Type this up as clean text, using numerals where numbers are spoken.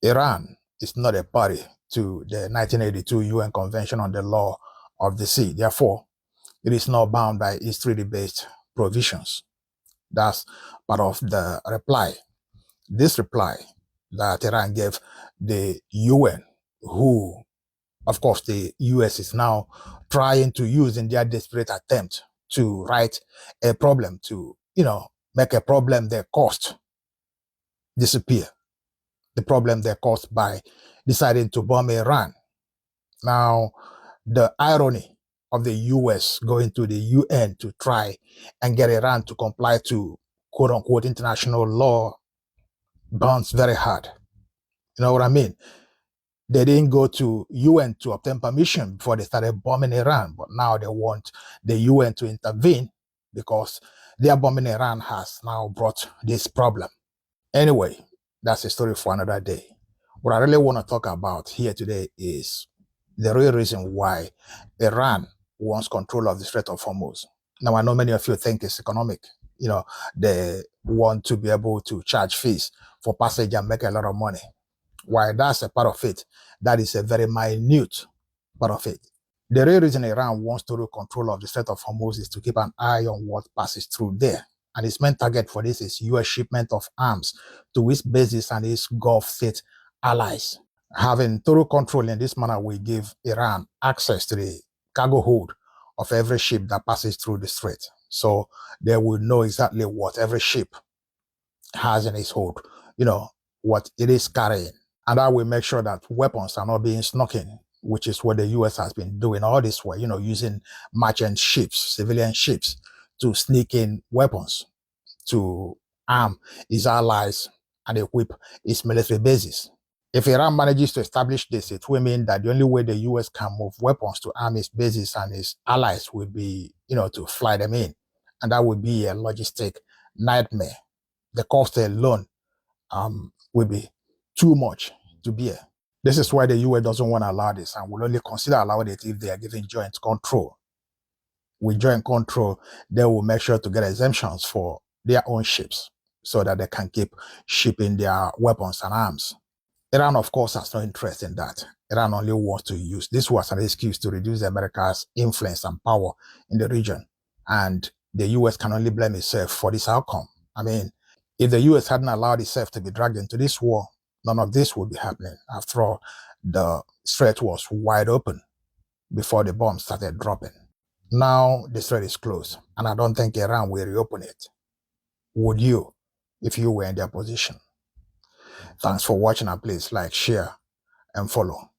Iran is not a party to the 1982 UN Convention on the Law of the Sea. Therefore, it is not bound by its treaty-based provisions. That's part of the reply. This reply that Tehran gave the UN, who, of course, the US is now trying to use in their desperate attempt to write a problem, to, make a problem they caused disappear. The problem they caused by deciding to bomb Iran. Now, the irony of the US going to the UN to try and get Iran to comply to quote unquote international law burns very hard. You know what I mean? They didn't go to UN to obtain permission before they started bombing Iran, but now they want the UN to intervene because their bombing Iran has now brought this problem. Anyway, that's a story for another day. What I really want to talk about here today is the real reason why Iran wants control of the Strait of Hormuz. Now, I know many of you think it's economic. They want to be able to charge fees for passage and make a lot of money. While that's a part of it, that is a very minute part of it. The real reason Iran wants total control of the Strait of Hormuz is to keep an eye on what passes through there. And its main target for this is US shipment of arms to its bases and its Gulf state allies. Having total control in this manner will give Iran access to the cargo hold of every ship that passes through the strait. So they will know exactly what every ship has in its hold, what it is carrying. And that will make sure that weapons are not being snuck in, which is what the US has been doing all this way, using merchant ships, civilian ships, to sneak in weapons to arm its allies and equip its military bases. If Iran manages to establish this, it will mean that the only way the US can move weapons to arm its bases and its allies would be, to fly them in. And that would be a logistic nightmare. The cost alone will be too much to bear. This is why the US doesn't want to allow this and will only consider allowing it if they are given joint control. With joint control, they will make sure to get exemptions for their own ships so that they can keep shipping their weapons and arms. Iran, of course, has no interest in that. Iran only wants to use this as an excuse to reduce America's influence and power in the region. And the US can only blame itself for this outcome. I mean, if the US hadn't allowed itself to be dragged into this war, none of this would be happening. After all, the strait was wide open before the bombs started dropping. Now the strait is closed, and I don't think Iran will reopen it. Would you, if you were in their position? Thanks for watching, and please like, share, and follow.